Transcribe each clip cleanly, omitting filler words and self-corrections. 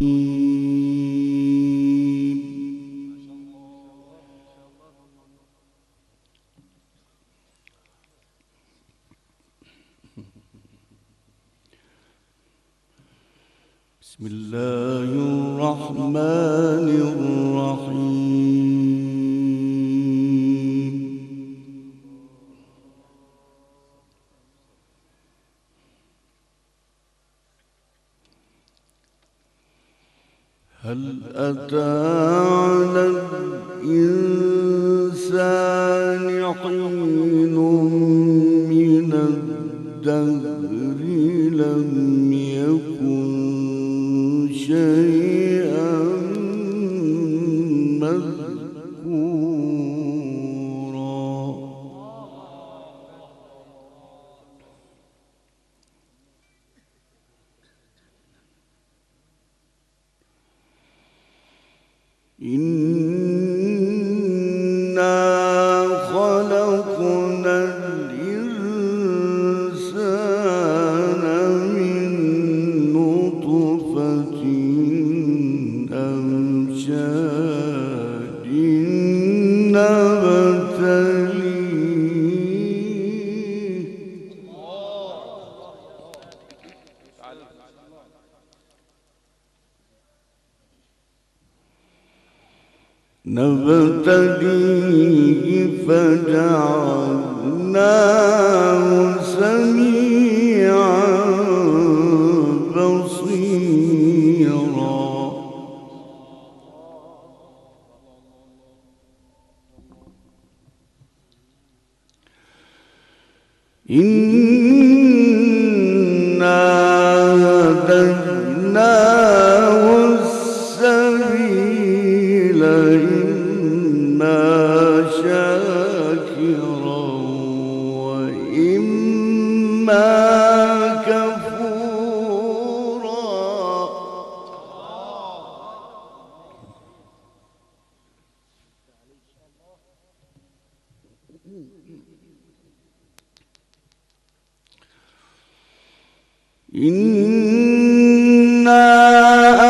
بسم الله الرحمن الرحيم. هل أتى على الإنسان حين من الدهر لم يكن شيئا مذكورا. إنا خلقنا الإنسان من نطفة أمشاج نبتليه فجعلناه سميعا بصيرا. إنا هديناه السبيل إما شاكرا وإما كفورا. إنا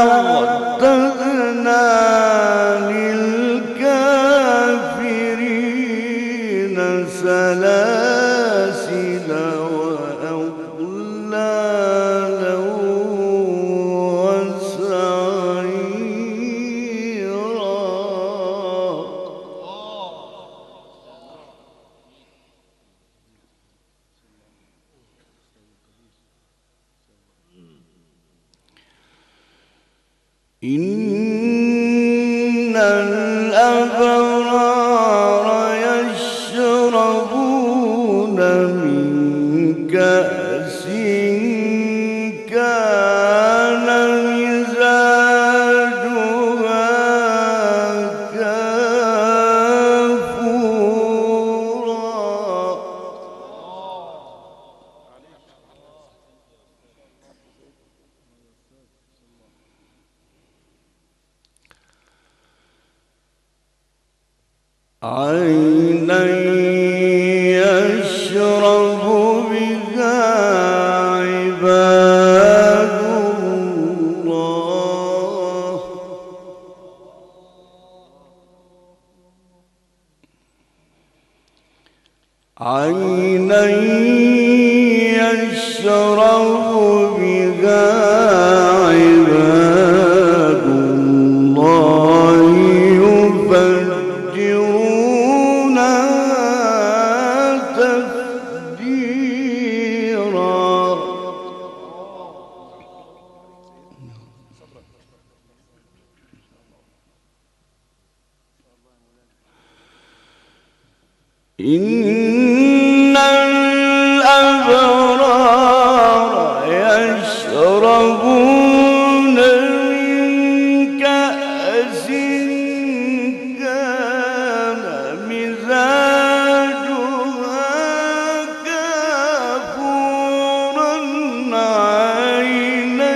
أعتدنا للكافرين سلاسل وأغلالا وسعيرا. إن الأبرار يشربون من كأس كان مزاجها كافورا. عينا يشرب بها عباد الله. عينا يشرب بها عباد الله إن الأبرار يشربون من كأس كان مزاجها كافورا. عينا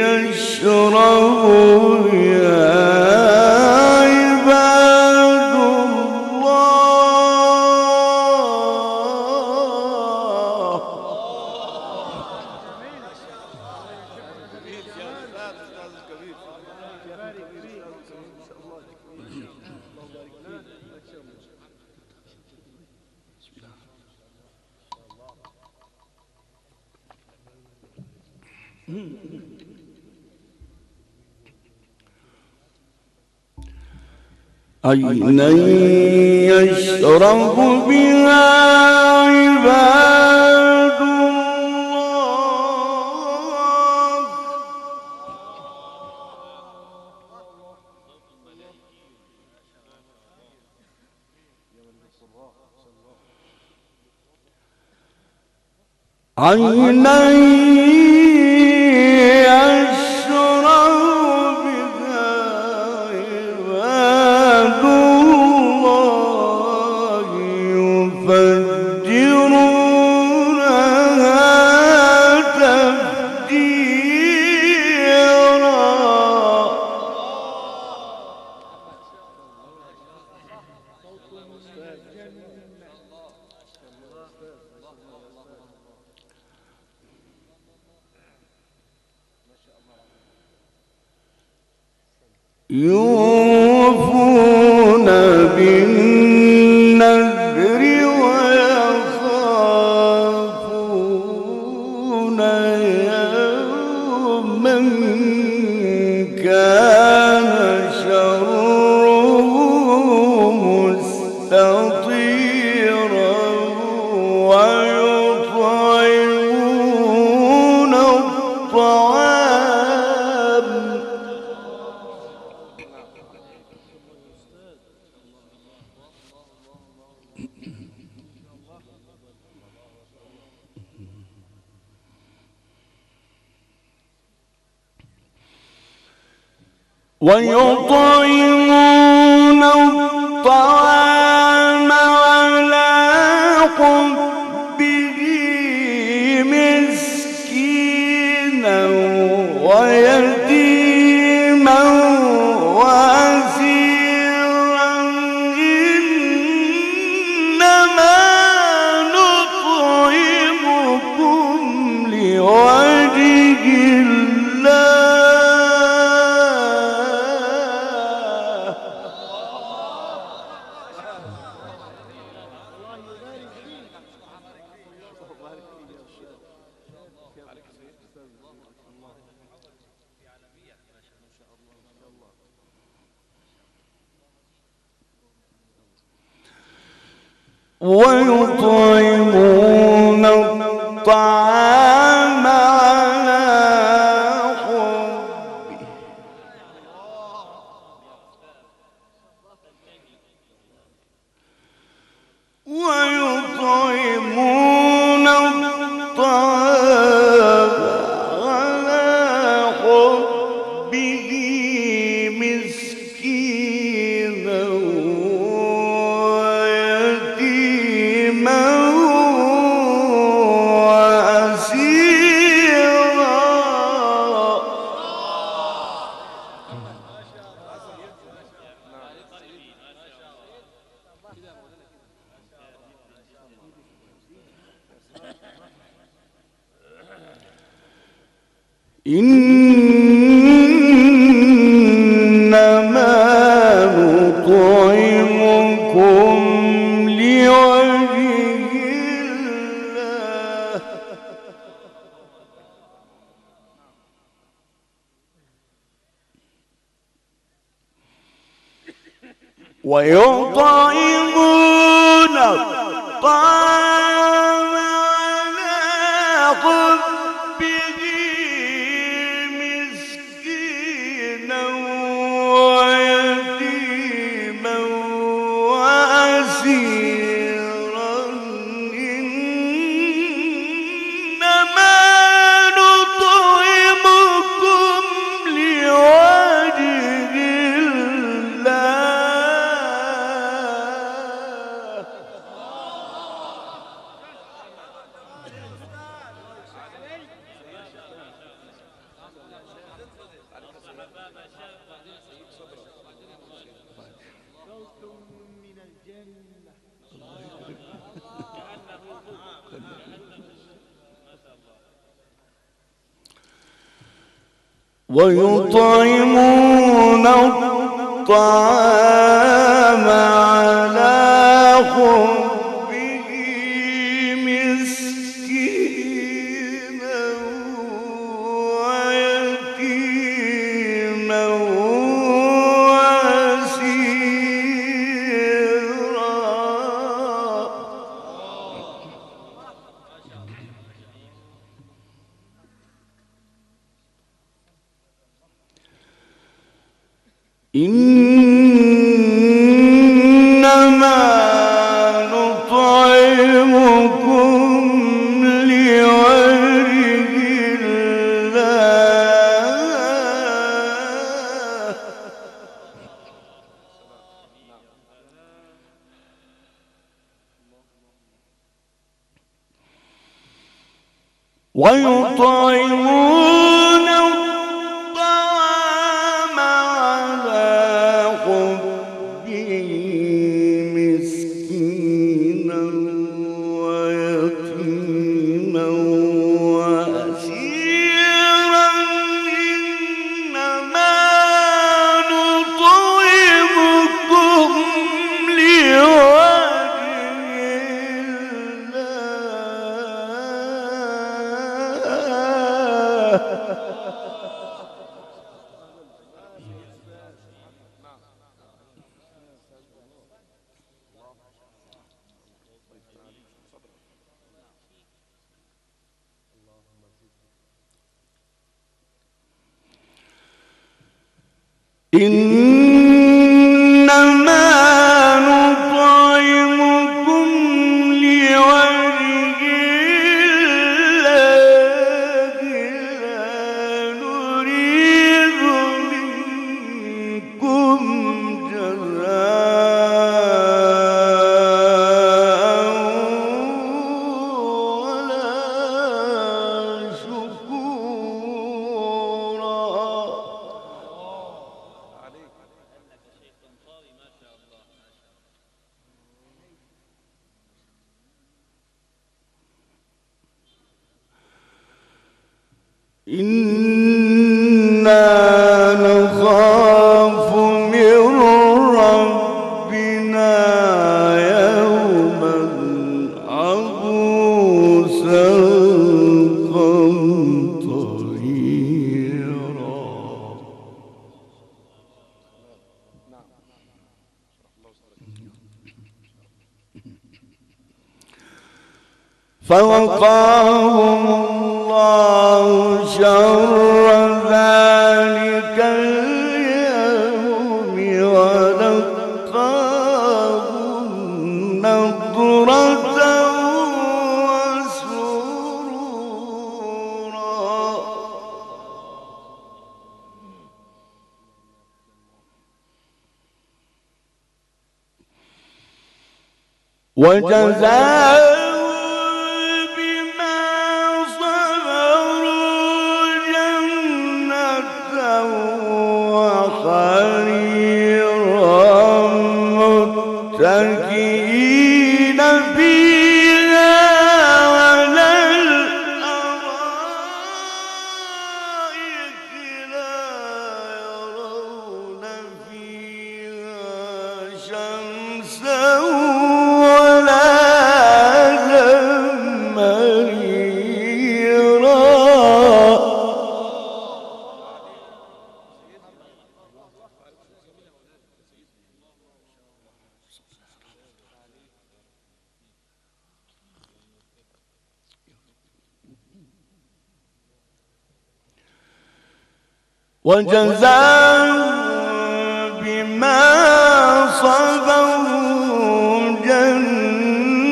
يشرب بها عينا يشرب بها عباد الله عينا يوفون بالنذر ويخافون يوما كان شره مستطيرا ويطعمون الطعام على حبه مسكينا ويتيما وأسيرا إنما نطعمكم لوجه الله ويطعمون الطعام على حبه ويطعمون الطعام على حبه مسكينا إنما نطعمكم لوجه الله ويطعمون الطعام على حبه مسكينا ويتيما وأسيرا إنما نطعمكم لوجه الله ويطعمون الطعام الطعام على حبه مسكينا ويتيما إنما نطعمكم لوجه الله ويطعمون الطعام على حبه مسكينا ويتيما وأسيرا إنما نطعمكم إنما نطعمكم لوجه الله لا نريد منكم جزاء ولا شكورا إنا نخاف من ربنا يوما عبوسا قمطريرا فوقاهم الله شر ذلك اليوم ولقاهم نضرة وسرورا وجزاهم متكئين فيها على الأرائك لا يرون فيها شمسا ولا زمهريرا وجزاهم بما صبروا جنة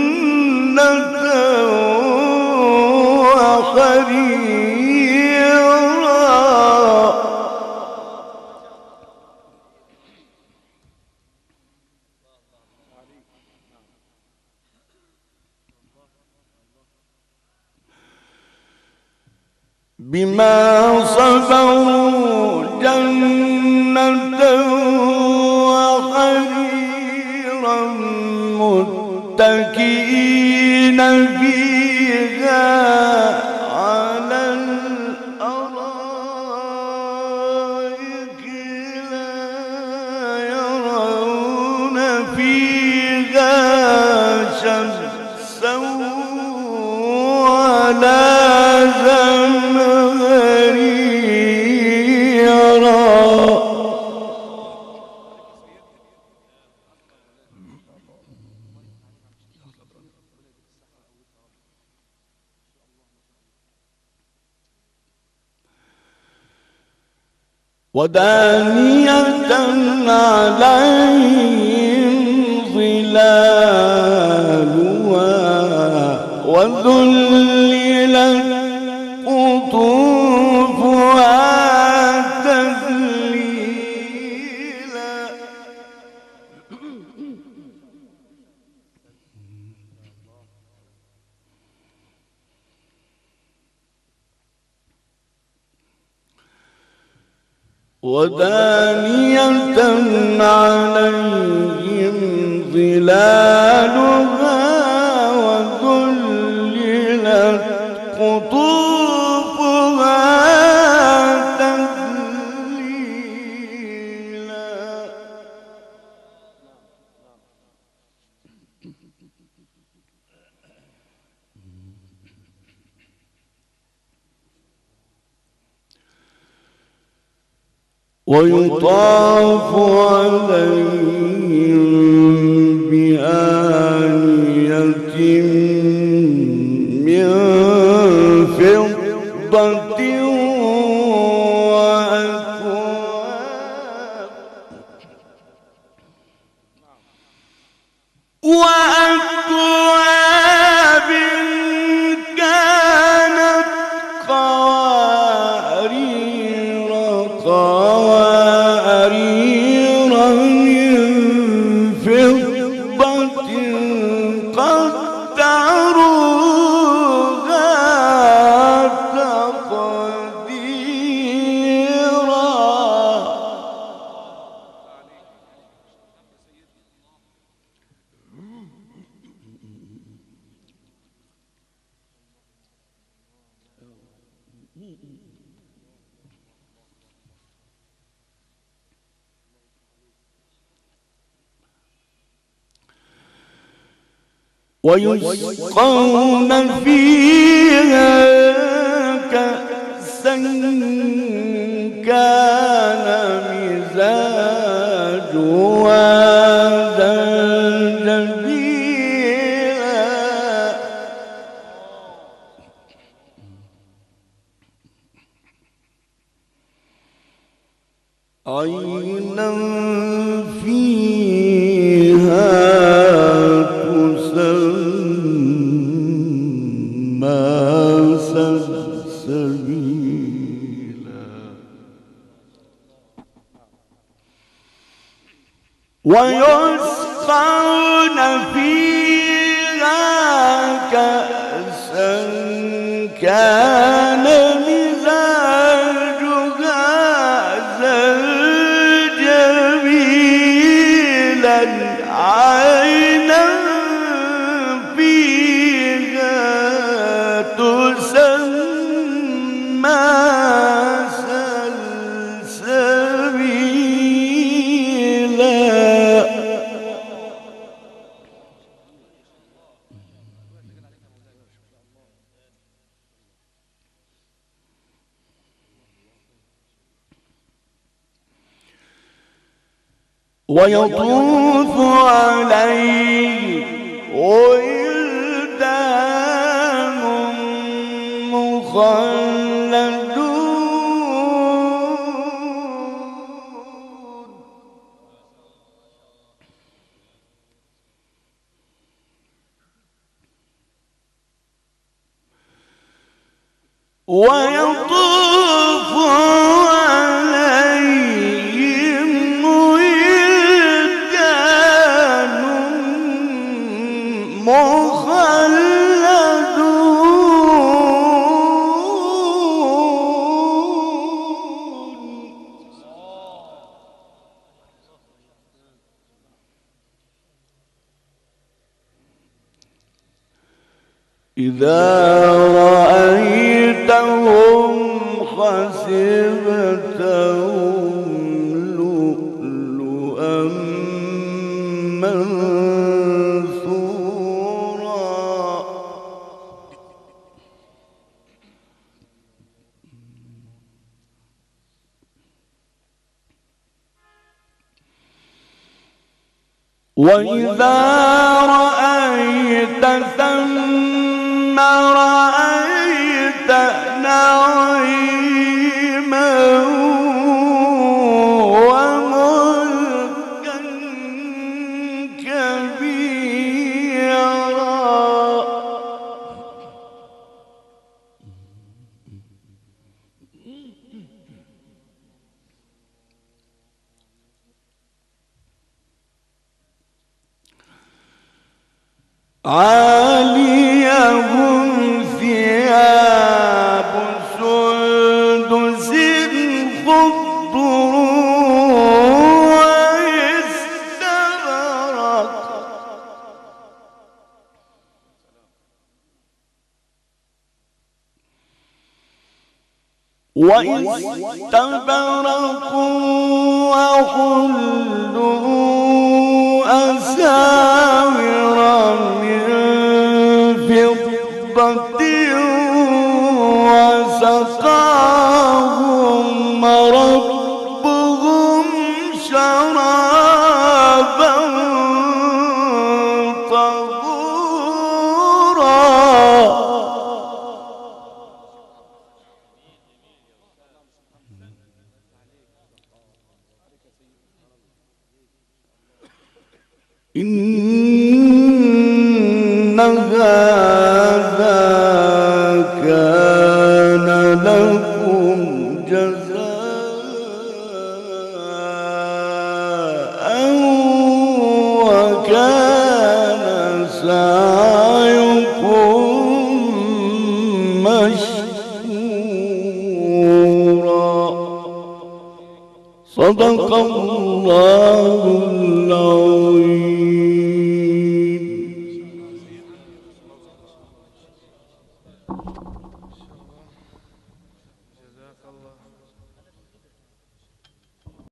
وحريرا بما صبروا جنة وحريرا متكئين فيها على الأرائك لا ودانية عليهم ظلالها وذللت قطوفها تذليلا ودانية عليهم ظلالها وذللت قطوفها تذليلا ويطاف عليهم بآنية من فضة وأكواب كانت قوارير من فضة قدروها تقديرا ويسقون فيها كأسا كان مزاجها زنجبيلا عينا فيها سلسبيلا ويسقون فيها كأسا كان مزاجها زنجبيلا عينا تسمى سلسبيلا ويطوف عليه ولدان مخلدون ويطوف عليهم ولدان مخلدون إذا رأيتهم حسبتهم لؤلؤا منثورا وإذا رأيت ثم رأيت نعيما وملكا كبيرا. عاليهم ثياب سندس خضر واستبرق وحلوا أساور من فضة وسقاهم ربهم شرابا طهورا. إن هذا كان لكم جزاء وكان سعيكم مشكورا. صدق الله العظيم.